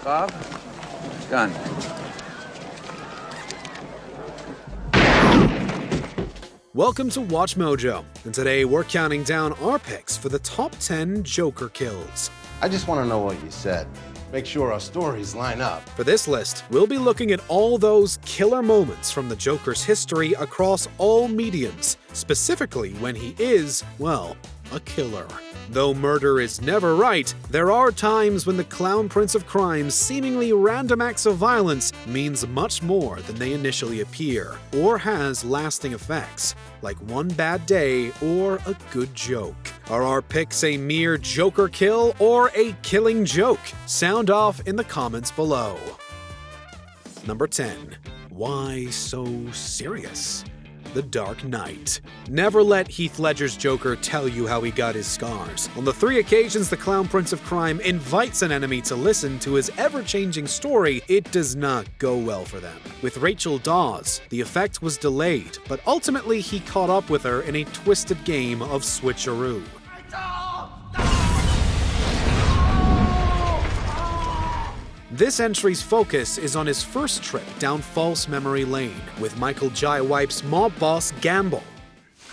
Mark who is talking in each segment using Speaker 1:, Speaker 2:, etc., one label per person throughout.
Speaker 1: Bob? Gun.
Speaker 2: Welcome to Watch Mojo, and today we're counting down our picks for the top 10 Joker kills.
Speaker 3: I just want to know what you said. Make sure our stories line up.
Speaker 2: For this list, we'll be looking at all those killer moments from the Joker's history across all mediums, specifically when he is, well, a killer. Though murder is never right, there are times when the Clown Prince of Crime's seemingly random acts of violence means much more than they initially appear, or has lasting effects, like one bad day or a good joke. Are our picks a mere Joker kill or a killing joke? Sound off in the comments below. Number 10. Why so serious? The Dark Knight. Never let Heath Ledger's Joker tell you how he got his scars. On the 3 occasions the Clown Prince of Crime invites an enemy to listen to his ever-changing story, it does not go well for them. With Rachel Dawes, the effect was delayed, but ultimately he caught up with her in a twisted game of switcheroo. This entry's focus is on his first trip down false memory lane with Michael Jai White's mob boss Gamble.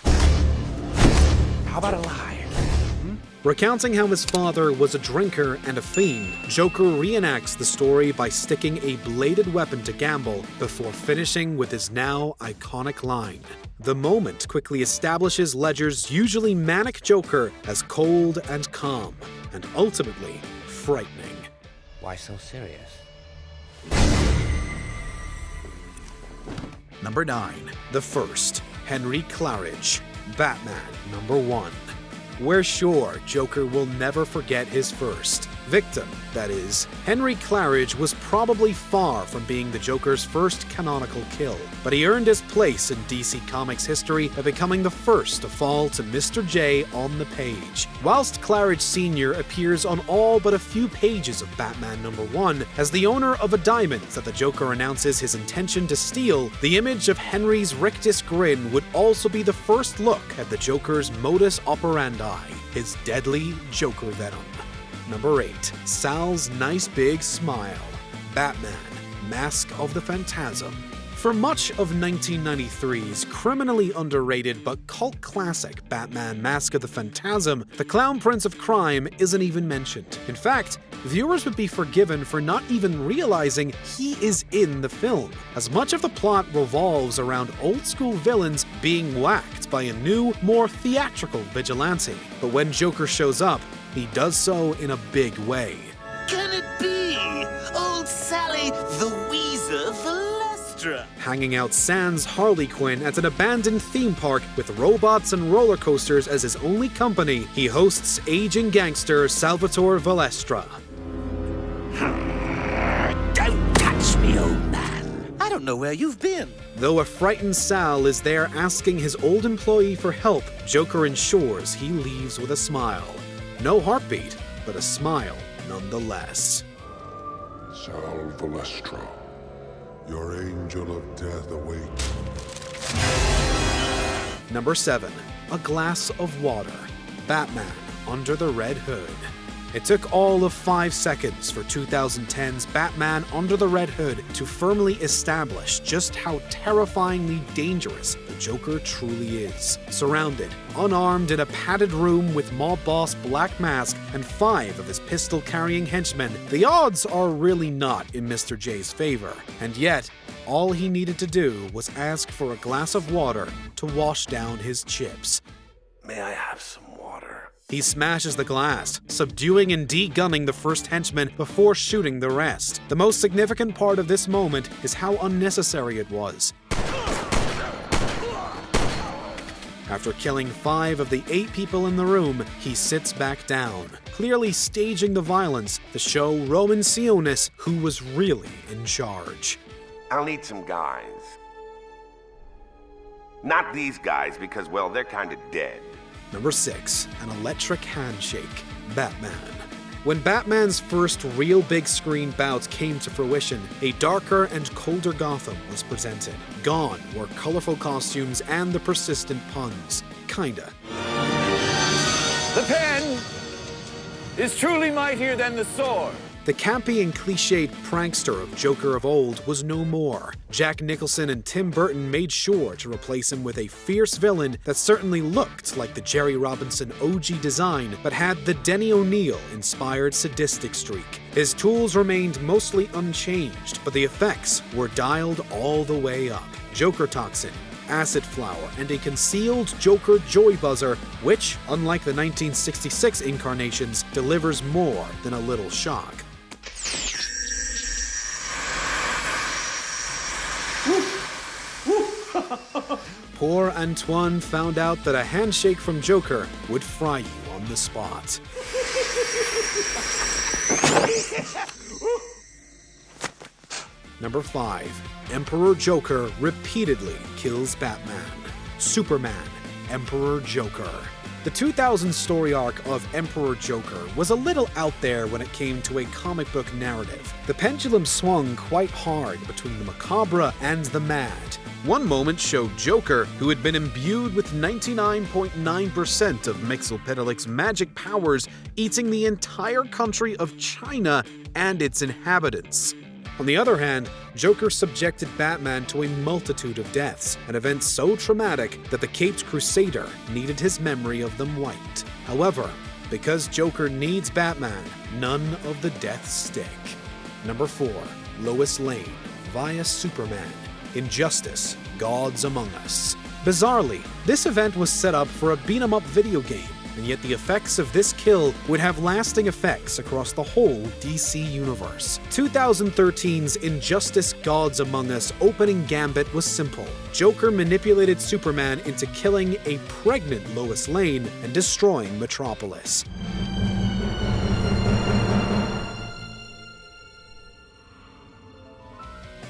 Speaker 1: How about a lie?
Speaker 2: Recounting how his father was a drinker and a fiend, Joker reenacts the story by sticking a bladed weapon to Gamble before finishing with his now iconic line. The moment quickly establishes Ledger's usually manic Joker as cold and calm, and ultimately frightening.
Speaker 1: Why so serious?
Speaker 2: Number 9. The First. Henry Claridge. Batman number 1. We're sure Joker will never forget his first victim, that is. Henry Claridge was probably far from being the Joker's first canonical kill, but he earned his place in DC Comics history by becoming the first to fall to Mr. J on the page. Whilst Claridge Sr. appears on all but a few pages of Batman number 1 as the owner of a diamond that the Joker announces his intention to steal, the image of Henry's rictus grin would also be the first look at the Joker's modus operandi, his deadly Joker venom. Number 8. Sal's nice big smile. Batman, Mask of the Phantasm. For much of 1993's criminally underrated but cult classic Batman Mask of the Phantasm, the Clown Prince of Crime isn't even mentioned. In fact, viewers would be forgiven for not even realizing he is in the film, as much of the plot revolves around old-school villains being whacked by a new, more theatrical vigilante. But when Joker shows up, he does so in a big way.
Speaker 4: Can it be? Old Sally the Weezer Valestra.
Speaker 2: Hanging out sans Harley Quinn at an abandoned theme park with robots and roller coasters as his only company, he hosts aging gangster Salvatore Valestra.
Speaker 4: Don't touch me, old man. I don't know where you've been.
Speaker 2: Though a frightened Sal is there asking his old employee for help, Joker ensures he leaves with a smile. No heartbeat, but a smile nonetheless.
Speaker 5: Sal Valestra, your angel of death awaits.
Speaker 2: Number 7. A Glass of Water. Batman Under the Red Hood. It took all of 5 seconds for 2010's Batman Under the Red Hood to firmly establish just how terrifyingly dangerous the Joker truly is. Surrounded, unarmed in a padded room with mob boss Black Mask and 5 of his pistol-carrying henchmen, the odds are really not in Mr. J's favor. And yet, all he needed to do was ask for a glass of water to wash down his chips.
Speaker 4: May I have some water?
Speaker 2: He smashes the glass, subduing and de-gunning the first henchman before shooting the rest. The most significant part of this moment is how unnecessary it was. After killing 5 of the 8 people in the room, he sits back down, clearly staging the violence to show Roman Sionis who was really in charge.
Speaker 6: I'll need some guys. Not these guys, because, well, they're kind of dead.
Speaker 2: Number 6. An Electric Handshake. Batman. When Batman's first real big screen bout came to fruition, a darker and colder Gotham was presented. Gone were colorful costumes and the persistent puns. Kinda.
Speaker 7: The pen is truly mightier than the sword.
Speaker 2: The campy and cliched prankster of Joker of old was no more. Jack Nicholson and Tim Burton made sure to replace him with a fierce villain that certainly looked like the Jerry Robinson OG design, but had the Denny O'Neil-inspired sadistic streak. His tools remained mostly unchanged, but the effects were dialed all the way up. Joker Toxin, Acid Flower, and a concealed Joker Joy Buzzer, which, unlike the 1966 incarnations, delivers more than a little shock. Poor Antoine found out that a handshake from Joker would fry you on the spot. Number 5. Emperor Joker repeatedly kills Batman. Superman, Emperor Joker. The 2000 story arc of Emperor Joker was a little out there when it came to a comic book narrative. The pendulum swung quite hard between the macabre and the mad. One moment showed Joker, who had been imbued with 99.9% of Mxyzptlk's magic powers, eating the entire country of China and its inhabitants. On the other hand, Joker subjected Batman to a multitude of deaths, an event so traumatic that the Caped Crusader needed his memory of them wiped. However, because Joker needs Batman, none of the deaths stick. Number 4. Lois Lane via Superman. Injustice, Gods Among Us. Bizarrely, this event was set up for a beat-em-up video game, and yet the effects of this kill would have lasting effects across the whole DC universe. 2013's Injustice Gods Among Us opening gambit was simple. Joker manipulated Superman into killing a pregnant Lois Lane and destroying Metropolis.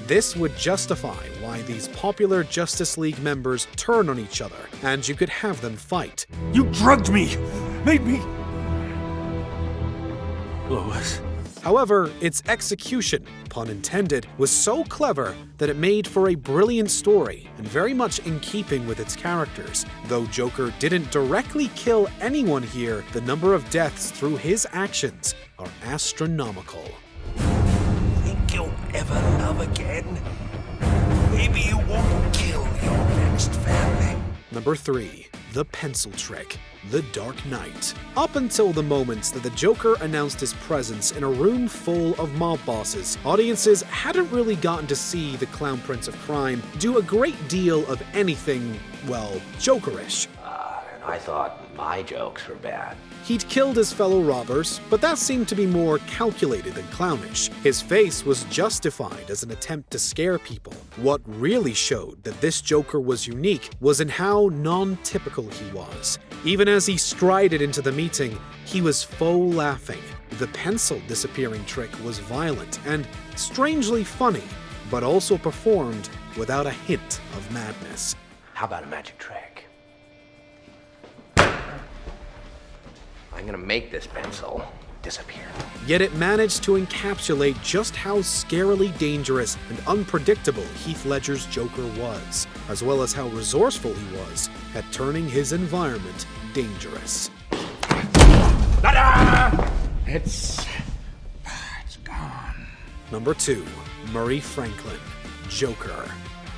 Speaker 2: This would justify why these popular Justice League members turn on each other, and you could have them fight.
Speaker 4: You drugged me! Made me... Lois.
Speaker 2: However, its execution, pun intended, was so clever that it made for a brilliant story and very much in keeping with its characters. Though Joker didn't directly kill anyone here, the number of deaths through his actions are astronomical.
Speaker 4: Think you'll ever love again? Maybe you won't kill your next family.
Speaker 2: Number 3. The Pencil Trick. The Dark Knight. Up until the moment that the Joker announced his presence in a room full of mob bosses, audiences hadn't really gotten to see the Clown Prince of Crime do a great deal of anything, well, Jokerish.
Speaker 1: And I thought my jokes were bad.
Speaker 2: He'd killed his fellow robbers, but that seemed to be more calculated than clownish. His face was justified as an attempt to scare people. What really showed that this Joker was unique was in how non-typical he was. Even as he strided into the meeting, he was faux laughing. The pencil disappearing trick was violent and strangely funny, but also performed without a hint of madness.
Speaker 1: How about a magic trick? I'm gonna make this pencil disappear.
Speaker 2: Yet it managed to encapsulate just how scarily dangerous and unpredictable Heath Ledger's Joker was, as well as how resourceful he was at turning his environment dangerous.
Speaker 1: It's gone.
Speaker 2: Number 2. Murray Franklin, Joker.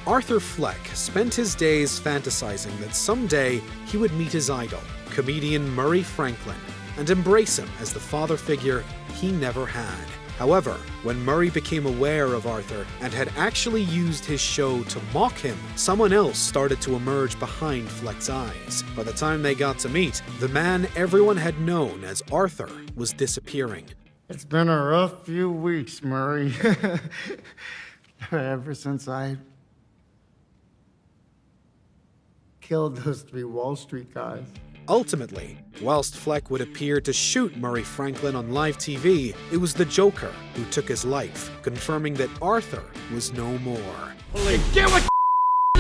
Speaker 2: Arthur Fleck spent his days fantasizing that someday he would meet his idol, comedian Murray Franklin, and embrace him as the father figure he never had. However, when Murray became aware of Arthur and had actually used his show to mock him, someone else started to emerge behind Fleck's eyes. By the time they got to meet, the man everyone had known as Arthur was disappearing.
Speaker 7: It's been a rough few weeks, Murray. Ever since I killed those 3 Wall Street guys.
Speaker 2: Ultimately, whilst Fleck would appear to shoot Murray Franklin on live TV, it was the Joker who took his life, confirming that Arthur was no more.
Speaker 7: Get what you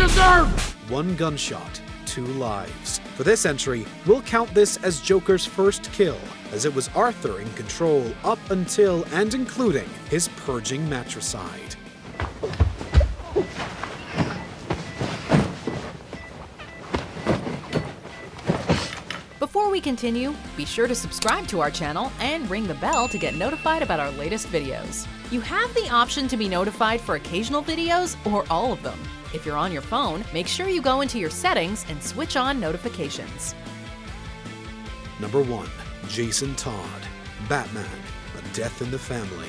Speaker 7: deserve!
Speaker 2: 1 gunshot, 2 lives. For this entry, we'll count this as Joker's first kill, as it was Arthur in control up until and including his purging matricide.
Speaker 8: Before we continue, be sure to subscribe to our channel and ring the bell to get notified about our latest videos. You have the option to be notified for occasional videos or all of them. If you're on your phone, make sure you go into your settings and switch on notifications.
Speaker 2: Number 1. Jason Todd, Batman, A Death in the Family.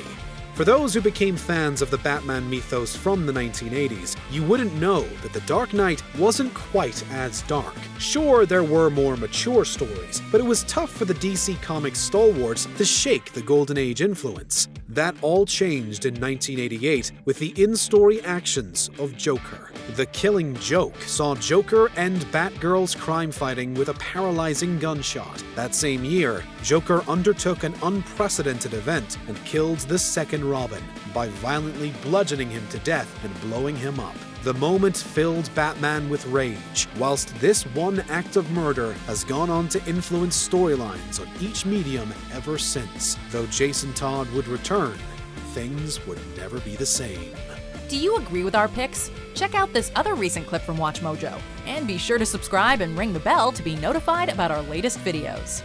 Speaker 2: For those who became fans of the Batman mythos from the 1980s, you wouldn't know that The Dark Knight wasn't quite as dark. Sure, there were more mature stories, but it was tough for the DC Comics stalwarts to shake the Golden Age influence. That all changed in 1988 with the in-story actions of Joker. The Killing Joke saw Joker end Batgirl's crime fighting with a paralyzing gunshot. That same year, Joker undertook an unprecedented event and killed the second Robin by violently bludgeoning him to death and blowing him up. The moment filled Batman with rage, whilst this one act of murder has gone on to influence storylines on each medium ever since. Though Jason Todd would return, things would never be the same.
Speaker 8: Do you agree with our picks? Check out this other recent clip from WatchMojo, and be sure to subscribe and ring the bell to be notified about our latest videos.